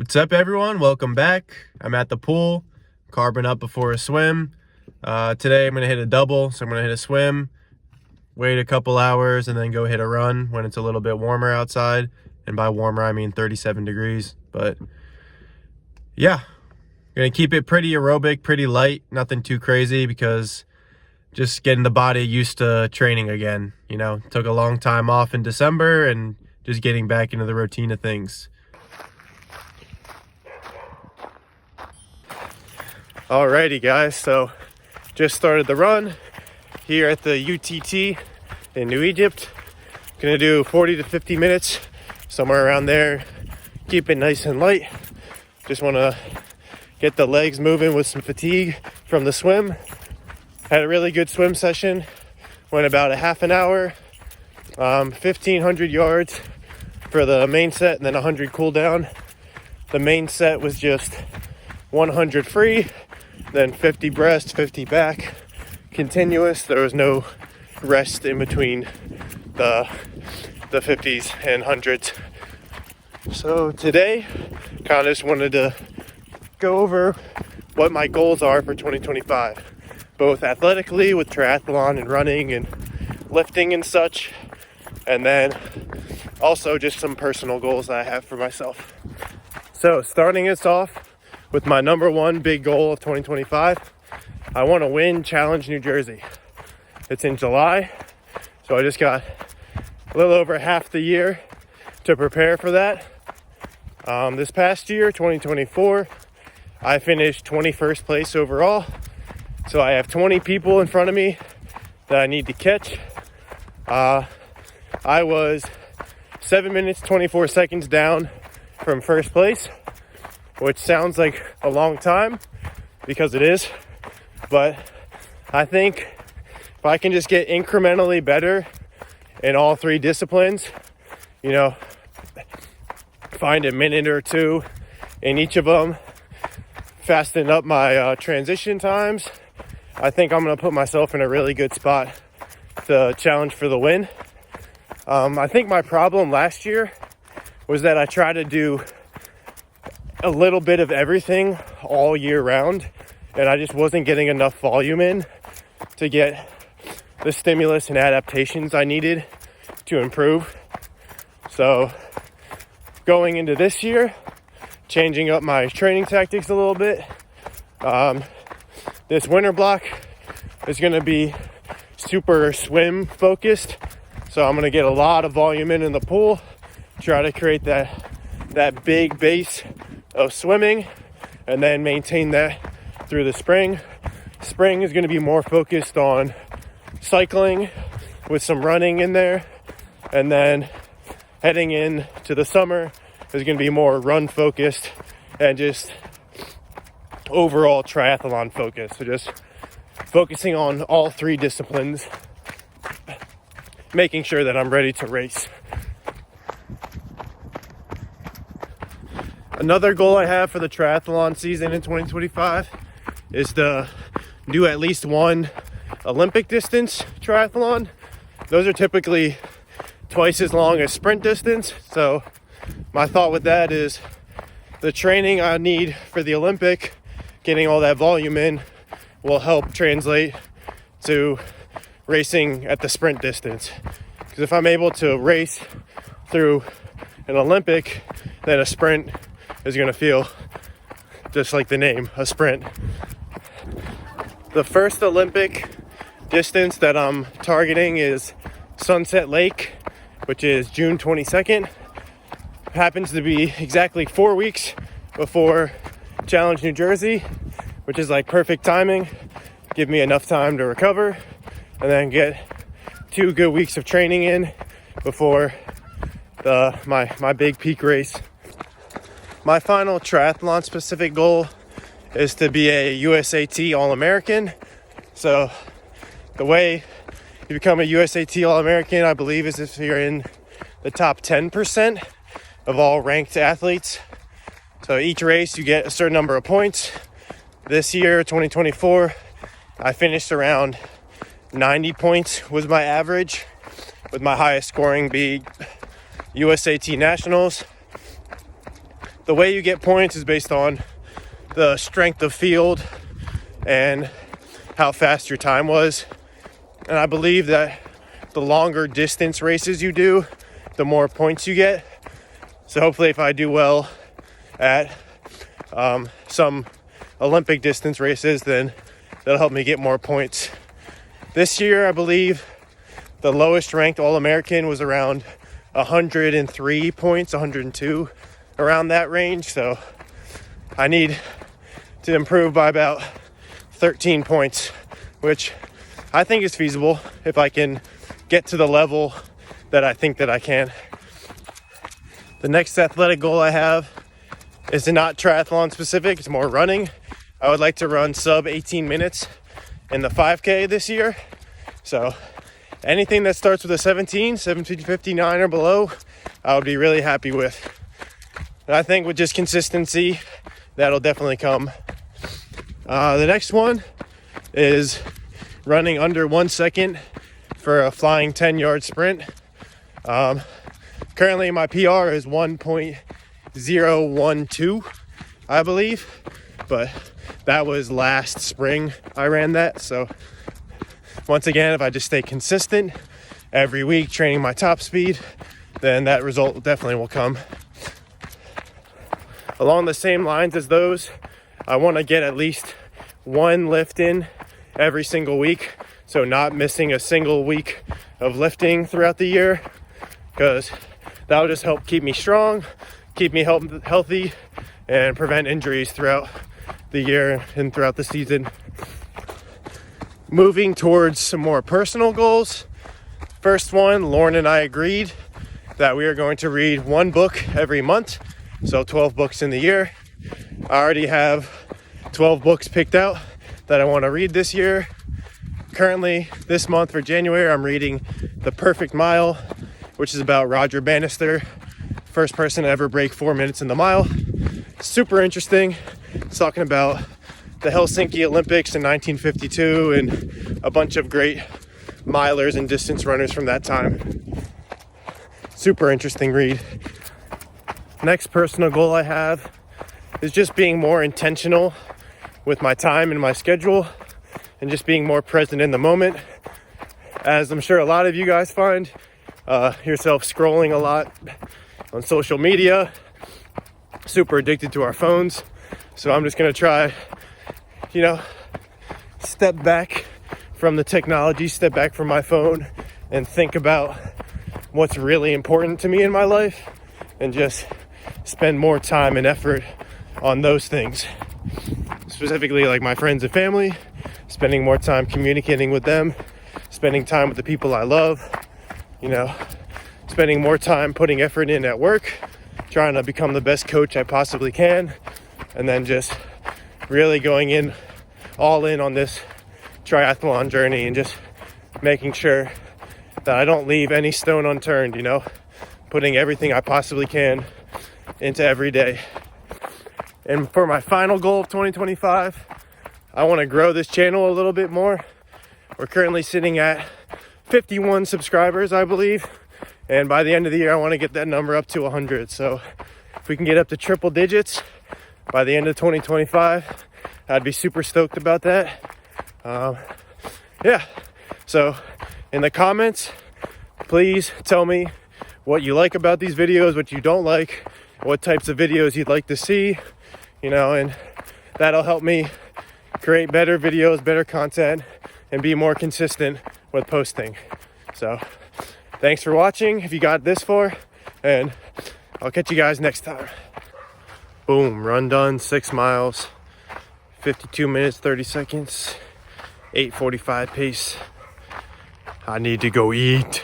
What's up, everyone? Welcome back. I'm at the pool, carbing up before a swim. Today I'm going to hit a double, so I'm going to hit a swim, wait a couple hours, and then go hit a run when it's a little bit warmer outside. And by warmer, I mean 37 degrees. But yeah, going to keep it pretty aerobic, pretty light, nothing too crazy, because just getting the body used to training again. You know, took a long time off in December and just getting back into the routine of things. Alrighty guys, so just started the run here at the UTT in New Egypt. Gonna do 40 to 50 minutes, somewhere around there. Keep it nice and light. Just wanna get the legs moving with some fatigue from the swim. Had a really good swim session. Went about a half an hour, 1,500 yards for the main set and then 100 cool down. The main set was just 100 free, then 50 breast, 50 back, continuous. There was no rest in between the 50s and 100s. So today, kind of just wanted to go over what my goals are for 2025, both athletically with triathlon and running and lifting and such, and then also just some personal goals that I have for myself. So starting us off with my number one big goal of 2025, I want to win Challenge New Jersey. It's in July, so I just got a little over half the year to prepare for that. This past year, 2024, I finished 21st place overall, so I have 20 people in front of me that I need to catch. I was 7 minutes, 24 seconds down from first place, which sounds like a long time, because it is, but I think if I can just get incrementally better in all three disciplines, you know, find a minute or two in each of them, fasten up my transition times, I think I'm going to put myself in a really good spot to challenge for the win. I think my problem last year was that I tried to do a little bit of everything all year round, and I just wasn't getting enough volume in to get the stimulus and adaptations I needed to improve. So going into this year, changing up my training tactics a little bit. This winter block is going to be super swim focused, so I'm going to get a lot of volume in the pool, try to create that big base of swimming, and then maintain that through the spring. Spring is going to be more focused on cycling with some running in there, and then heading into the summer is going to be more run focused and just overall triathlon focused. So just focusing on all three disciplines, making sure that I'm ready to race. Another goal I have for the triathlon season in 2025 is to do at least one Olympic distance triathlon. Those are typically twice as long as sprint distance. So my thought with that is the training I need for the Olympic, getting all that volume in, will help translate to racing at the sprint distance. Because if I'm able to race through an Olympic, then a sprint is going to feel just like the name, a sprint. The first Olympic distance that I'm targeting is Sunset Lake, which is June 22nd. Happens to be exactly 4 weeks before Challenge New Jersey, which is like perfect timing. Give me enough time to recover and then get 2 good weeks of training in before my big peak race. My final triathlon specific goal is to be a USAT All-American. So the way you become a USAT All-American, I believe, is if you're in the top 10% of all ranked athletes. So each race you get a certain number of points. This year, 2024, I finished around 90 points was my average, with my highest scoring being USAT Nationals. the way you get points is based on the strength of field and how fast your time was. And I believe that the longer distance races you do, the more points you get. So hopefully if I do well at some Olympic distance races, then that'll help me get more points. This year, I believe the lowest ranked All-American was around 103 points, 102, around that range. So I need to improve by about 13 points, which I think is feasible if I can get to the level that I think that I can. The next athletic goal I have is not triathlon specific, it's more running. I would like to run sub 18 minutes in the 5K this year. So anything that starts with a 17:59 or below, I would be really happy with. And I think with just consistency, that'll definitely come. The next one is running under 1 second for a flying 10-yard sprint. Currently my PR is 1.012, I believe, but that was last spring I ran that. So once again, if I just stay consistent every week, training my top speed, then that result definitely will come. Along the same lines as those, I want to get at least one lift in every single week. So not missing a single week of lifting throughout the year, because that'll just help keep me strong, keep me healthy, and prevent injuries throughout the year and throughout the season. Moving towards some more personal goals. First one, Lauren and I agreed that we are going to read one book every month, so 12 books in the year. I already have 12 books picked out that I want to read this year. Currently, this month for January, I'm reading The Perfect Mile, which is about Roger Bannister, first person to ever break 4 minutes in the mile. Super interesting. It's talking about the Helsinki Olympics in 1952 and a bunch of great milers and distance runners from that time. Super interesting read. Next personal goal I have is just being more intentional with my time and my schedule, and just being more present in the moment. As I'm sure a lot of you guys find yourself scrolling a lot on social media, super addicted to our phones. So I'm just gonna try, step back from the technology, step back from my phone, and think about what's really important to me in my life, and just spend more time and effort on those things. Specifically like my friends and family, spending more time communicating with them, spending time with the people I love, spending more time putting effort in at work, trying to become the best coach I possibly can, and then just really going in all in on this triathlon journey and just making sure that I don't leave any stone unturned, putting everything I possibly can into every day. And for my final goal of 2025, I want to grow this channel a little bit more. We're currently sitting at 51 subscribers, I believe. And by the end of the year, I want to get that number up to 100. So if we can get up to triple digits by the end of 2025, I'd be super stoked about that. So in the comments, please tell me what you like about these videos, what you don't like, what types of videos you'd like to see, and that'll help me create better videos, better content, and be more consistent with posting. So thanks for watching if you got this far, and I'll catch you guys next time. Boom, run done, 6 miles, 52 minutes, 30 seconds, 8:45 pace. I need to go eat.